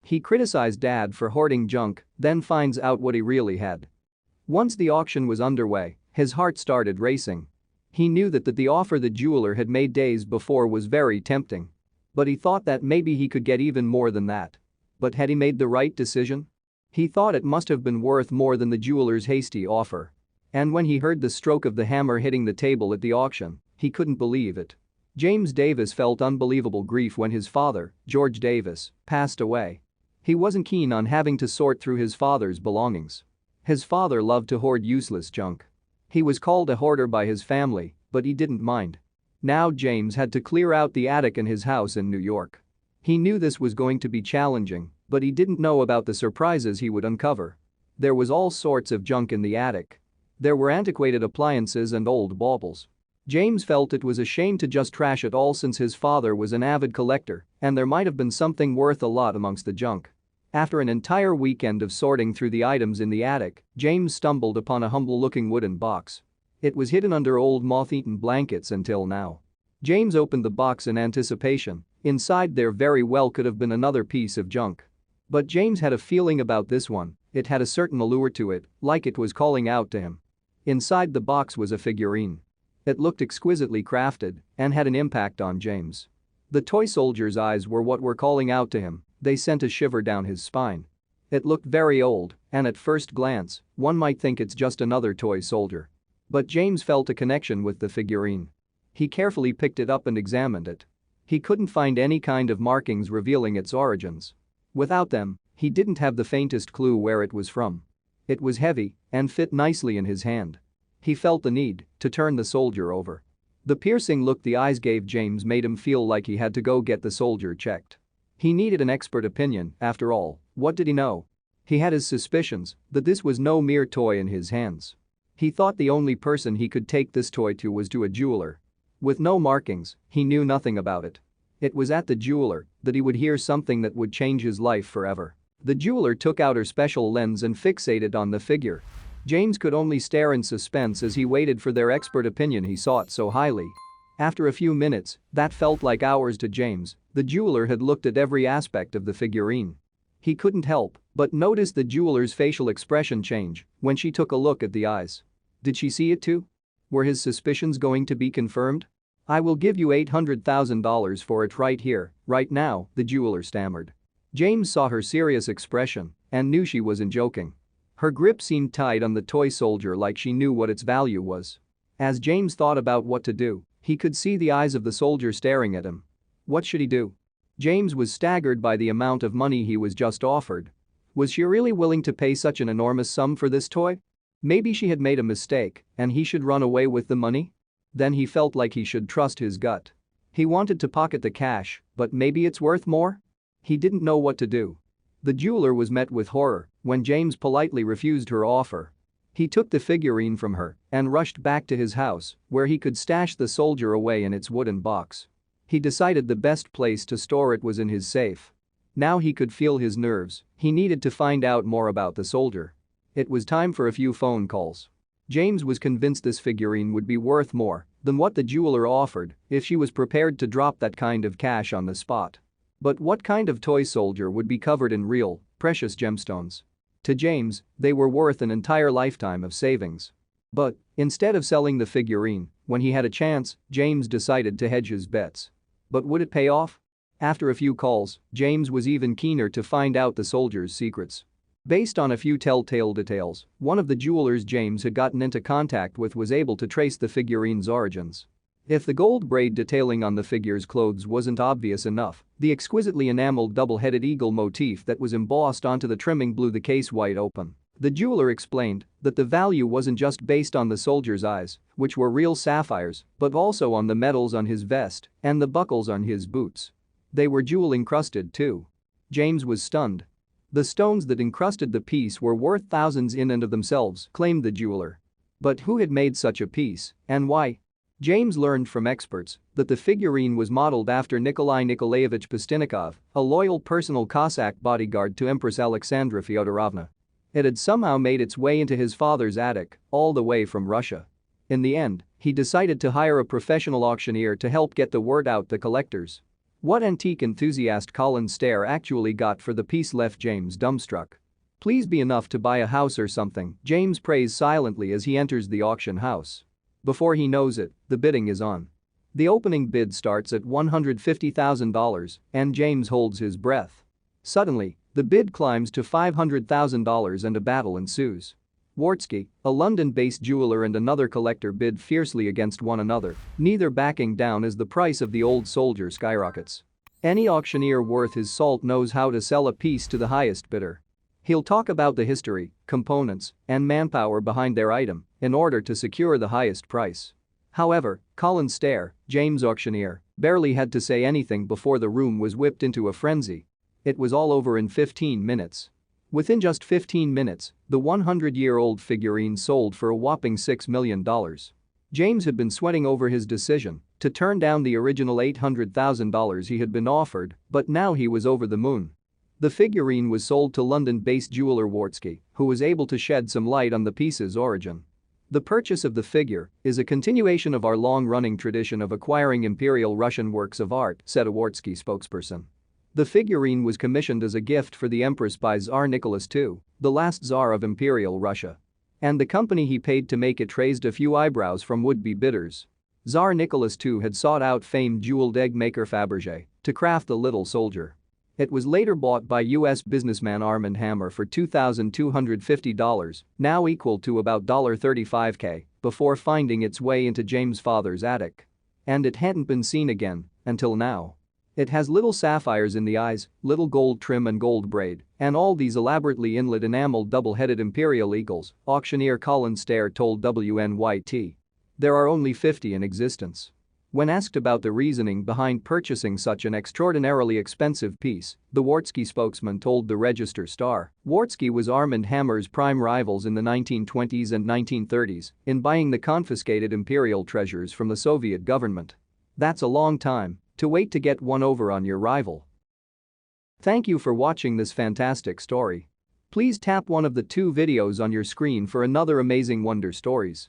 He criticized Dad for hoarding junk, then finds out what he really had. Once the auction was underway, his heart started racing. He knew that the offer the jeweler had made days before was very tempting. But he thought that maybe he could get even more than that. But had he made the right decision? He thought it must have been worth more than the jeweler's hasty offer. And when he heard the stroke of the hammer hitting the table at the auction, he couldn't believe it. James Davis felt unbelievable grief when his father, George Davis, passed away. He wasn't keen on having to sort through his father's belongings. His father loved to hoard useless junk. He was called a hoarder by his family, but he didn't mind. Now James had to clear out the attic in his house in New York. He knew this was going to be challenging, but he didn't know about the surprises he would uncover. There was all sorts of junk in the attic. There were antiquated appliances and old baubles. James felt it was a shame to just trash it all since his father was an avid collector and there might have been something worth a lot amongst the junk. After an entire weekend of sorting through the items in the attic, James stumbled upon a humble-looking wooden box. It was hidden under old moth-eaten blankets until now. James opened the box in anticipation. Inside there very well could have been another piece of junk. But James had a feeling about this one. It had a certain allure to it, like it was calling out to him. Inside the box was a figurine. It looked exquisitely crafted and had an impact on James. The toy soldier's eyes were what were calling out to him. They sent a shiver down his spine. It looked very old, and at first glance, one might think it's just another toy soldier. But James felt a connection with the figurine. He carefully picked it up and examined it. He couldn't find any kind of markings revealing its origins. Without them, he didn't have the faintest clue where it was from. It was heavy and fit nicely in his hand. He felt the need to turn the soldier over. The piercing look the eyes gave James made him feel like he had to go get the soldier checked. He needed an expert opinion, after all, what did he know? He had his suspicions that this was no mere toy in his hands. He thought the only person he could take this toy to was to a jeweler. With no markings, he knew nothing about it. It was at the jeweler that he would hear something that would change his life forever. The jeweler took out her special lens and fixated on the figure. James could only stare in suspense as he waited for their expert opinion he sought so highly. After a few minutes, that felt like hours to James, the jeweler had looked at every aspect of the figurine. He couldn't help but notice the jeweler's facial expression change when she took a look at the eyes. Did she see it too? Were his suspicions going to be confirmed? "I will give you $800,000 for it right here, right now," the jeweler stammered. James saw her serious expression and knew she wasn't joking. Her grip seemed tight on the toy soldier like she knew what its value was. As James thought about what to do, he could see the eyes of the soldier staring at him. What should he do? James was staggered by the amount of money he was just offered. Was she really willing to pay such an enormous sum for this toy? Maybe she had made a mistake and he should run away with the money? Then he felt like he should trust his gut. He wanted to pocket the cash, but maybe it's worth more? He didn't know what to do. The jeweler was met with horror when James politely refused her offer. He took the figurine from her and rushed back to his house where he could stash the soldier away in its wooden box. He decided the best place to store it was in his safe. Now he could feel his nerves. He needed to find out more about the soldier. It was time for a few phone calls. James was convinced this figurine would be worth more than what the jeweler offered if she was prepared to drop that kind of cash on the spot. But what kind of toy soldier would be covered in real, precious gemstones? To James, they were worth an entire lifetime of savings. But instead of selling the figurine, when he had a chance, James decided to hedge his bets. But would it pay off? After a few calls, James was even keener to find out the soldier's secrets. Based on a few telltale details, one of the jewelers James had gotten into contact with was able to trace the figurine's origins. If the gold braid detailing on the figure's clothes wasn't obvious enough, the exquisitely enameled double-headed eagle motif that was embossed onto the trimming blew the case wide open. The jeweler explained that the value wasn't just based on the soldier's eyes, which were real sapphires, but also on the medals on his vest and the buckles on his boots. They were jewel-encrusted too. James was stunned. The stones that encrusted the piece were worth thousands in and of themselves, claimed the jeweler. But who had made such a piece, and why? James learned from experts that the figurine was modeled after Nikolai Nikolaevich Pastinikov, a loyal personal Cossack bodyguard to Empress Alexandra Fyodorovna. It had somehow made its way into his father's attic, all the way from Russia. In the end, he decided to hire a professional auctioneer to help get the word out to collectors. What antique enthusiast Colin Stair actually got for the piece left James dumbstruck. "Please be enough to buy a house or something," James prays silently as he enters the auction house. Before he knows it, the bidding is on. The opening bid starts at $150,000 and James holds his breath. Suddenly, the bid climbs to $500,000 and a battle ensues. Wartsky, a London-based jeweler, and another collector bid fiercely against one another, neither backing down as the price of the old soldier skyrockets. Any auctioneer worth his salt knows how to sell a piece to the highest bidder. He'll talk about the history, components, and manpower behind their item in order to secure the highest price. However, Colin Stair, James' auctioneer, barely had to say anything before the room was whipped into a frenzy. It was all over in 15 minutes. Within just 15 minutes, the 100-year-old figurine sold for a whopping $6 million. James had been sweating over his decision to turn down the original $800,000 he had been offered, but now he was over the moon. The figurine was sold to London-based jeweler Wartsky, who was able to shed some light on the piece's origin. "The purchase of the figure is a continuation of our long-running tradition of acquiring Imperial Russian works of art," said a Wartsky spokesperson. The figurine was commissioned as a gift for the Empress by Tsar Nicholas II, the last Tsar of Imperial Russia. And the company he paid to make it raised a few eyebrows from would-be bidders. Tsar Nicholas II had sought out famed jeweled egg maker Fabergé to craft the little soldier. It was later bought by U.S. businessman Armand Hammer for $2,250, now equal to about $35K, before finding its way into James' father's attic. And it hadn't been seen again until now. It has little sapphires in the eyes, little gold trim and gold braid, and all these elaborately inlaid enameled double-headed imperial eagles, auctioneer Colin Stair told WNYT. There are only 50 in existence. When asked about the reasoning behind purchasing such an extraordinarily expensive piece, the Wartsky spokesman told the Register Star, Wartsky was Armand Hammer's prime rivals in the 1920s and 1930s in buying the confiscated imperial treasures from the Soviet government. That's a long time to wait to get one over on your rival. Thank you for watching this fantastic story. Please tap one of the 2 videos on your screen for another amazing Wonder Stories.